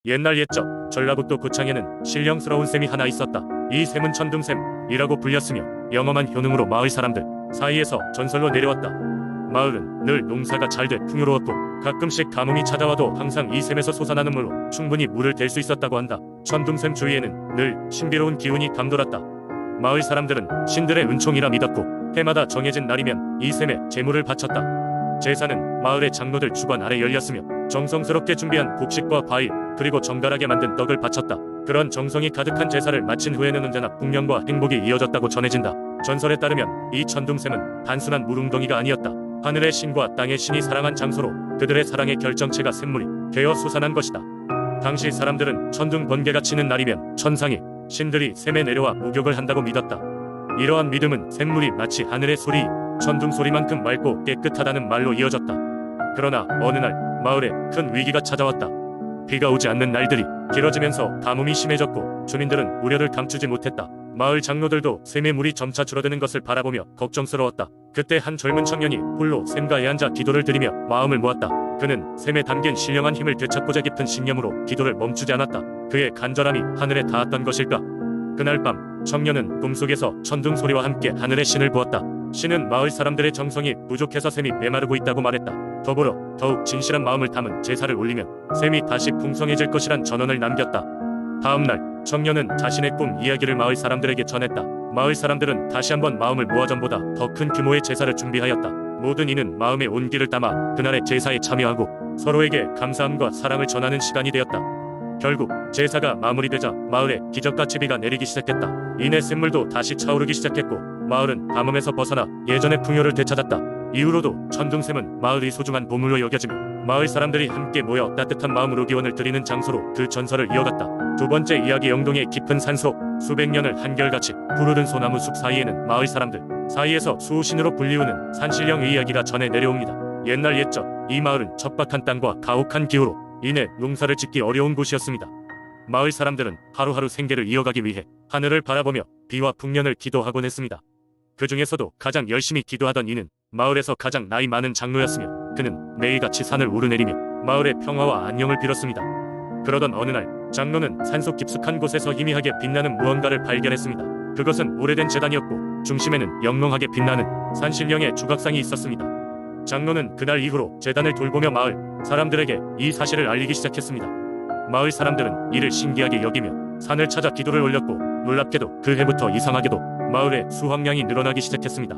옛날 옛적 전라북도 고창에는 신령스러운 샘이 하나 있었다. 이 샘은 천둥샘이라고 불렸으며 영험한 효능으로 마을 사람들 사이에서 전설로 내려왔다. 마을은 늘 농사가 잘 돼 풍요로웠고 가끔씩 가뭄이 찾아와도 항상 이 샘에서 솟아나는 물로 충분히 물을 댈 수 있었다고 한다. 천둥샘 주위에는 늘 신비로운 기운이 감돌았다. 마을 사람들은 신들의 은총이라 믿었고 해마다 정해진 날이면 이 샘에 제물을 바쳤다. 제사는 마을의 장로들 주관 아래 열렸으며 정성스럽게 준비한 곡식과 과일 그리고 정갈하게 만든 떡을 바쳤다. 그런 정성이 가득한 제사를 마친 후에는 언제나 풍년과 행복이 이어졌다고 전해진다. 전설에 따르면 이 천둥샘은 단순한 물웅덩이가 아니었다. 하늘의 신과 땅의 신이 사랑한 장소로 그들의 사랑의 결정체가 샘물이 되어 솟아난 것이다. 당시 사람들은 천둥 번개가 치는 날이면 천상의 신들이 샘에 내려와 목욕을 한다고 믿었다. 이러한 믿음은 샘물이 마치 하늘의 소리, 천둥 소리만큼 맑고 깨끗하다는 말로 이어졌다. 그러나 어느 날 마을에 큰 위기가 찾아왔다. 비가 오지 않는 날들이 길어지면서 가뭄이 심해졌고 주민들은 우려를 감추지 못했다. 마을 장로들도 샘의 물이 점차 줄어드는 것을 바라보며 걱정스러웠다. 그때 한 젊은 청년이 홀로 샘가에 앉아 기도를 드리며 마음을 모았다. 그는 샘에 담긴 신령한 힘을 되찾고자 깊은 신념으로 기도를 멈추지 않았다. 그의 간절함이 하늘에 닿았던 것일까? 그날 밤 청년은 꿈속에서 천둥 소리와 함께 하늘의 신을 보았다. 신은 마을 사람들의 정성이 부족해서 샘이 메마르고 있다고 말했다. 더불어 더욱 진실한 마음을 담은 제사를 올리면 샘이 다시 풍성해질 것이란 전언을 남겼다. 다음날 청년은 자신의 꿈 이야기를 마을 사람들에게 전했다. 마을 사람들은 다시 한번 마음을 모아 전보다 더 큰 규모의 제사를 준비하였다. 모든 이는 마음의 온기를 담아 그날의 제사에 참여하고 서로에게 감사함과 사랑을 전하는 시간이 되었다. 결국 제사가 마무리되자 마을에 기적같이 비가 내리기 시작했다. 이내 샘물도 다시 차오르기 시작했고 마을은 가뭄에서 벗어나 예전의 풍요를 되찾았다. 이후로도 천둥샘은 마을의 소중한 보물로 여겨지며 마을 사람들이 함께 모여 따뜻한 마음으로 기원을 드리는 장소로 그 전설을 이어갔다. 두 번째 이야기, 영동의 깊은 산속. 수백 년을 한결같이 푸르른 소나무 숲 사이에는 마을 사람들 사이에서 수호신으로 불리우는 산신령의 이야기가 전해 내려옵니다. 옛날 옛적 이 마을은 척박한 땅과 가혹한 기후로 인해 농사를 짓기 어려운 곳이었습니다. 마을 사람들은 하루하루 생계를 이어가기 위해 하늘을 바라보며 비와 풍년을 기도하곤 했습니다. 그 중에서도 가장 열심히 기도하던 이는 마을에서 가장 나이 많은 장로였으며 그는 매일같이 산을 오르내리며 마을의 평화와 안녕을 빌었습니다. 그러던 어느 날 장로는 산속 깊숙한 곳에서 희미하게 빛나는 무언가를 발견했습니다. 그것은 오래된 제단이었고 중심에는 영롱하게 빛나는 산신령의 주각상이 있었습니다. 장로는 그날 이후로 제단을 돌보며 마을 사람들에게 이 사실을 알리기 시작했습니다. 마을 사람들은 이를 신기하게 여기며 산을 찾아 기도를 올렸고 놀랍게도 그 해부터 이상하게도 마을의 수확량이 늘어나기 시작했습니다.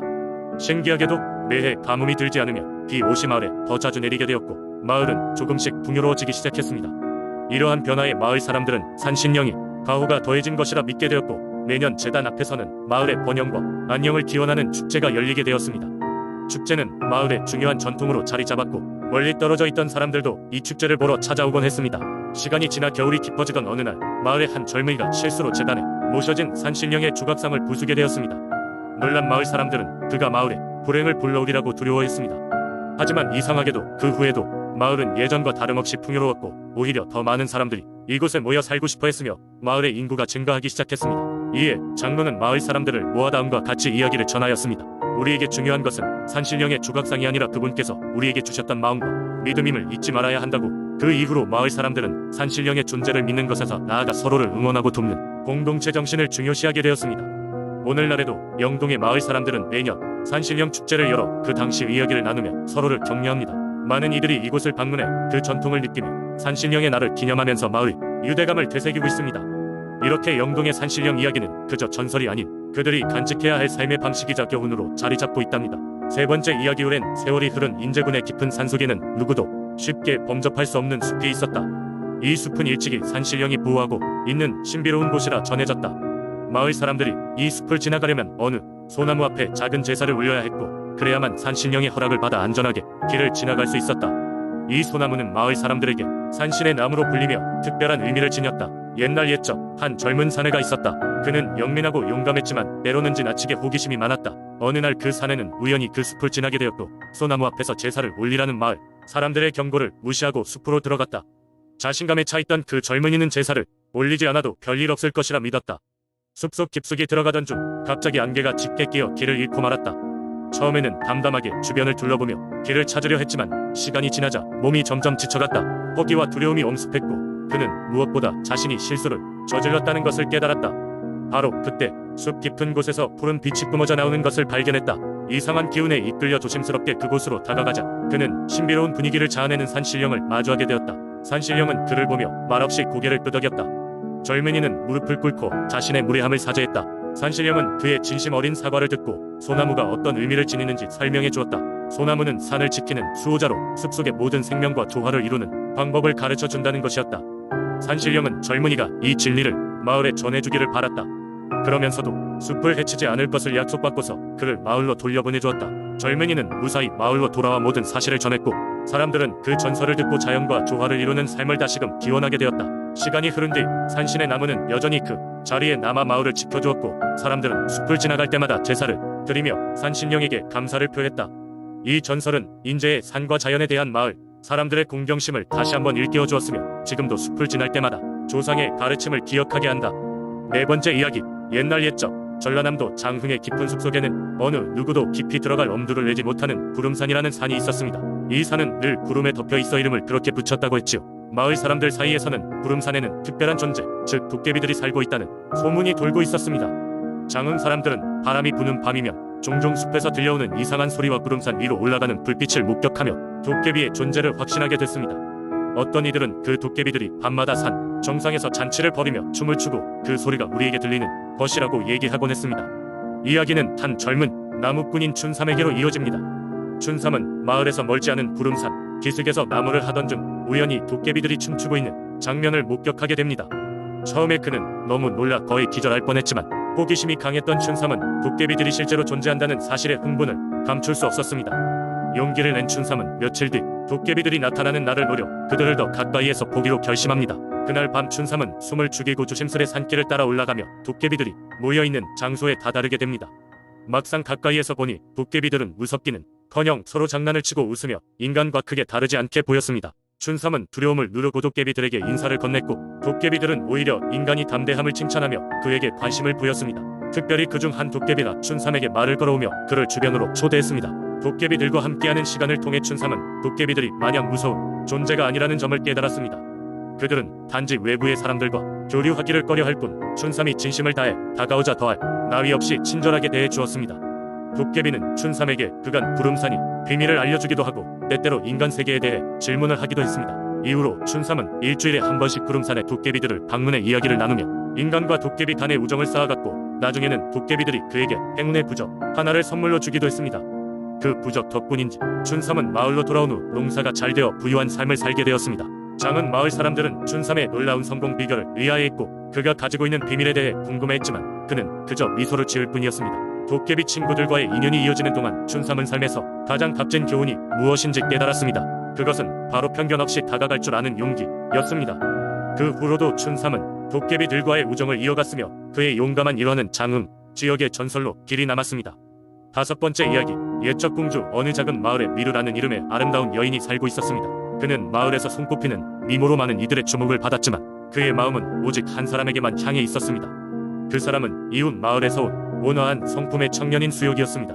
신기하게도 매해 가뭄이 들지 않으며 비 옷이 마을에 더 자주 내리게 되었고 마을은 조금씩 풍요로워지기 시작했습니다. 이러한 변화에 마을 사람들은 산신령이 가호가 더해진 것이라 믿게 되었고 매년 제단 앞에서는 마을의 번영과 안녕을 기원하는 축제가 열리게 되었습니다. 축제는 마을의 중요한 전통으로 자리 잡았고 멀리 떨어져 있던 사람들도 이 축제를 보러 찾아오곤 했습니다. 시간이 지나 겨울이 깊어지던 어느 날 마을의 한 젊은이가 실수로 제단에 모셔진 산신령의 주각상을 부수게 되었습니다. 놀란 마을 사람들은 그가 마을에 불행을 불러오리라고 두려워했습니다. 하지만 이상하게도 그 후에도 마을은 예전과 다름없이 풍요로웠고 오히려 더 많은 사람들이 이곳에 모여 살고 싶어 했으며 마을의 인구가 증가하기 시작했습니다. 이에 장로는 마을 사람들을 모아 다음과 같이 이야기를 전하였습니다. 우리에게 중요한 것은 산신령의 주각상이 아니라 그분께서 우리에게 주셨던 마음과 믿음임을 잊지 말아야 한다고. 그 이후로 마을 사람들은 산신령의 존재를 믿는 것에서 나아가 서로를 응원하고 돕는 공동체 정신을 중요시하게 되었습니다. 오늘날에도 영동의 마을 사람들은 매년 산신령 축제를 열어 그 당시 이야기를 나누며 서로를 격려합니다. 많은 이들이 이곳을 방문해 그 전통을 느끼며 산신령의 날을 기념하면서 마을의 유대감을 되새기고 있습니다. 이렇게 영동의 산신령 이야기는 그저 전설이 아닌 그들이 간직해야 할 삶의 방식이자 교훈으로 자리 잡고 있답니다. 세 번째 이야기, 오랜 세월이 흐른 인제군의 깊은 산속에는 누구도 쉽게 범접할 수 없는 숲이 있었다. 이 숲은 일찍이 산신령이 보호하고 있는 신비로운 곳이라 전해졌다. 마을 사람들이 이 숲을 지나가려면 어느 소나무 앞에 작은 제사를 올려야 했고 그래야만 산신령의 허락을 받아 안전하게 길을 지나갈 수 있었다. 이 소나무는 마을 사람들에게 산신의 나무로 불리며 특별한 의미를 지녔다. 옛날 옛적 한 젊은 사내가 있었다. 그는 영민하고 용감했지만 때로는 지나치게 호기심이 많았다. 어느 날 그 사내는 우연히 그 숲을 지나게 되었고 소나무 앞에서 제사를 올리라는 마을 사람들의 경고를 무시하고 숲으로 들어갔다. 자신감에 차있던 그 젊은이는 제사를 올리지 않아도 별일 없을 것이라 믿었다. 숲속 깊숙이 들어가던 중 갑자기 안개가 짙게 끼어 길을 잃고 말았다. 처음에는 담담하게 주변을 둘러보며 길을 찾으려 했지만 시간이 지나자 몸이 점점 지쳐갔다. 허기와 두려움이 엄습했고 그는 무엇보다 자신이 실수를 저질렀다는 것을 깨달았다. 바로 그때 숲 깊은 곳에서 푸른 빛이 뿜어져 나오는 것을 발견했다. 이상한 기운에 이끌려 조심스럽게 그곳으로 다가가자 그는 신비로운 분위기를 자아내는 산신령을 마주하게 되었다. 산신령은 그를 보며 말없이 고개를 끄덕였다. 젊은이는 무릎을 꿇고 자신의 무례함을 사죄했다. 산신령은 그의 진심 어린 사과를 듣고 소나무가 어떤 의미를 지니는지 설명해 주었다. 소나무는 산을 지키는 수호자로 숲속의 모든 생명과 조화를 이루는 방법을 가르쳐 준다는 것이었다. 산신령은 젊은이가 이 진리를 마을에 전해주기를 바랐다. 그러면서도 숲을 해치지 않을 것을 약속받고서 그를 마을로 돌려보내주었다. 젊은이는 무사히 마을로 돌아와 모든 사실을 전했고 사람들은 그 전설을 듣고 자연과 조화를 이루는 삶을 다시금 기원하게 되었다. 시간이 흐른 뒤 산신의 나무는 여전히 그 자리에 남아 마을을 지켜주었고 사람들은 숲을 지나갈 때마다 제사를 드리며 산신령에게 감사를 표했다. 이 전설은 인제의 산과 자연에 대한 마을 사람들의 공경심을 다시 한번 일깨워 주었으며 지금도 숲을 지날 때마다 조상의 가르침을 기억하게 한다. 네 번째 이야기. 옛날 옛적 전라남도 장흥의 깊은 숲속에는 어느 누구도 깊이 들어갈 엄두를 내지 못하는 구름산이라는 산이 있었습니다. 이 산은 늘 구름에 덮여 있어 이름을 그렇게 붙였다고 했지요. 마을 사람들 사이에서는 구름산에는 특별한 존재, 즉 도깨비들이 살고 있다는 소문이 돌고 있었습니다. 장흥 사람들은 바람이 부는 밤이면 종종 숲에서 들려오는 이상한 소리와 구름산 위로 올라가는 불빛을 목격하며 도깨비의 존재를 확신하게 됐습니다. 어떤 이들은 그 도깨비들이 밤마다 산 정상에서 잔치를 벌이며 춤을 추고 그 소리가 우리에게 들리는 것이라고 얘기하곤 했습니다. 이야기는 한 젊은 나무꾼인 춘삼에게로 이어집니다. 춘삼은 마을에서 멀지 않은 구름산 기슭에서 나무를 하던 중 우연히 도깨비들이 춤추고 있는 장면을 목격하게 됩니다. 처음에 그는 너무 놀라 거의 기절할 뻔했지만 호기심이 강했던 춘삼은 도깨비들이 실제로 존재한다는 사실의 흥분을 감출 수 없었습니다. 용기를 낸 춘삼은 며칠 뒤 도깨비들이 나타나는 날을 노려 그들을 더 가까이에서 보기로 결심합니다. 그날 밤 춘삼은 숨을 죽이고 조심스레 산길을 따라 올라가며 도깨비들이 모여있는 장소에 다다르게 됩니다. 막상 가까이에서 보니 도깨비들은 무섭기는커녕 서로 장난을 치고 웃으며 인간과 크게 다르지 않게 보였습니다. 춘삼은 두려움을 누르고 도깨비들에게 인사를 건넸고 도깨비들은 오히려 인간이 담대함을 칭찬하며 그에게 관심을 보였습니다. 특별히 그중 한 도깨비가 춘삼에게 말을 걸어오며 그를 주변으로 초대했습니다. 도깨비들과 함께하는 시간을 통해 춘삼은 도깨비들이 마냥 무서운 존재가 아니라는 점을 깨달았습니다. 그들은 단지 외부의 사람들과 교류하기를 꺼려할 뿐 춘삼이 진심을 다해 다가오자 더할 나위 없이 친절하게 대해 주었습니다. 도깨비는 춘삼에게 그간 구름산이 비밀을 알려주기도 하고 때때로 인간 세계에 대해 질문을 하기도 했습니다. 이후로 춘삼은 일주일에 한 번씩 구름산의 도깨비들을 방문해 이야기를 나누며 인간과 도깨비 간의 우정을 쌓아갔고 나중에는 도깨비들이 그에게 행운의 부적 하나를 선물로 주기도 했습니다. 그 부적 덕분인지 춘삼은 마을로 돌아온 후 농사가 잘 되어 부유한 삶을 살게 되었습니다. 장흥 마을 사람들은 춘삼의 놀라운 성공 비결을 의아해했고 그가 가지고 있는 비밀에 대해 궁금해했지만 그는 그저 미소를 지을 뿐이었습니다. 도깨비 친구들과의 인연이 이어지는 동안 춘삼은 삶에서 가장 값진 교훈이 무엇인지 깨달았습니다. 그것은 바로 편견 없이 다가갈 줄 아는 용기였습니다. 그 후로도 춘삼은 도깨비들과의 우정을 이어갔으며 그의 용감한 일화는 장흥 지역의 전설로 길이 남았습니다. 다섯 번째 이야기. 옛적 공주. 어느 작은 마을에 미르라는 이름의 아름다운 여인이 살고 있었습니다. 그는 마을에서 손꼽히는 미모로 많은 이들의 주목을 받았지만 그의 마음은 오직 한 사람에게만 향해 있었습니다. 그 사람은 이웃 마을에서 온 온화한 성품의 청년인 수욕이었습니다.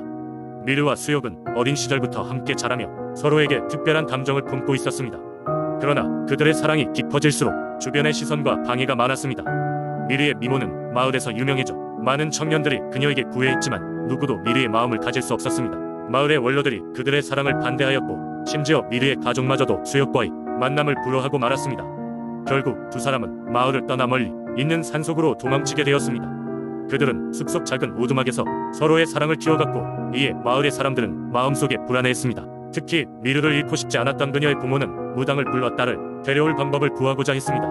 미르와 수욕은 어린 시절부터 함께 자라며 서로에게 특별한 감정을 품고 있었습니다. 그러나 그들의 사랑이 깊어질수록 주변의 시선과 방해가 많았습니다. 미르의 미모는 마을에서 유명해져 많은 청년들이 그녀에게 구애했지만 누구도 미르의 마음을 가질 수 없었습니다. 마을의 원로들이 그들의 사랑을 반대하였고 심지어 미르의 가족마저도 수욕과의 만남을 불허하고 말았습니다. 결국 두 사람은 마을을 떠나 멀리 있는 산속으로 도망치게 되었습니다. 그들은 숲속 작은 오두막에서 서로의 사랑을 키워갔고 이에 마을의 사람들은 마음속에 불안해했습니다. 특히 미르를 잃고 싶지 않았던 그녀의 부모는 무당을 불러 딸을 데려올 방법을 구하고자 했습니다.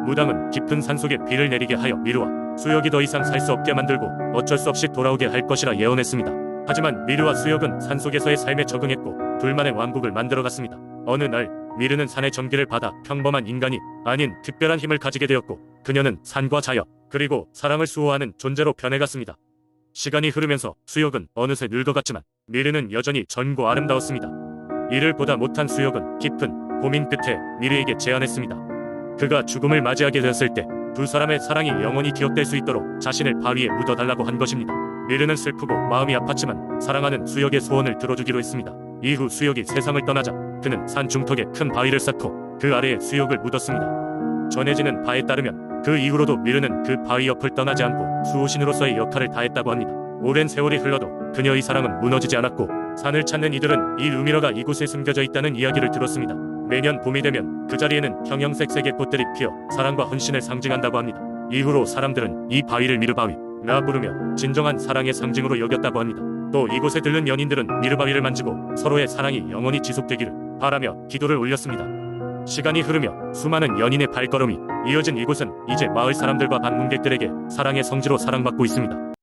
무당은 깊은 산속에 비를 내리게 하여 미르와 수욕이 더 이상 살 수 없게 만들고 어쩔 수 없이 돌아오게 할 것이라 예언했습니다. 하지만 미르와 수욕은 산속에서의 삶에 적응했고 둘만의 왕국을 만들어갔습니다. 어느 날 미르는 산의 전기를 받아 평범한 인간이 아닌 특별한 힘을 가지게 되었고 그녀는 산과 자연 그리고 사랑을 수호하는 존재로 변해갔습니다. 시간이 흐르면서 수욕은 어느새 늙어갔지만 미르는 여전히 젊고 아름다웠습니다. 이를 보다 못한 수욕은 깊은 고민 끝에 미르에게 제안했습니다. 그가 죽음을 맞이하게 되었을 때 두 사람의 사랑이 영원히 기억될 수 있도록 자신을 바위에 묻어달라고 한 것입니다. 미르는 슬프고 마음이 아팠지만 사랑하는 수욕의 소원을 들어주기로 했습니다. 이후 수욕이 세상을 떠나자 그는 산 중턱에 큰 바위를 쌓고 그 아래에 수욕을 묻었습니다. 전해지는 바에 따르면 그 이후로도 미르는 그 바위 옆을 떠나지 않고 수호신으로서의 역할을 다했다고 합니다. 오랜 세월이 흘러도 그녀의 사랑은 무너지지 않았고 산을 찾는 이들은 이 루미러가 이곳에 숨겨져 있다는 이야기를 들었습니다. 매년 봄이 되면 그 자리에는 형형색 세계꽃들이 피어 사랑과 헌신을 상징한다고 합니다. 이후로 사람들은 이 바위를 미르바위라 부르며 진정한 사랑의 상징으로 여겼다고 합니다. 또 이곳에 들른 연인들은 미르바위를 만지고 서로의 사랑이 영원히 지속되기를 바라며 기도를 올렸습니다. 시간이 흐르며 수많은 연인의 발걸음이 이어진 이곳은 이제 마을 사람들과 방문객들에게 사랑의 성지로 사랑받고 있습니다.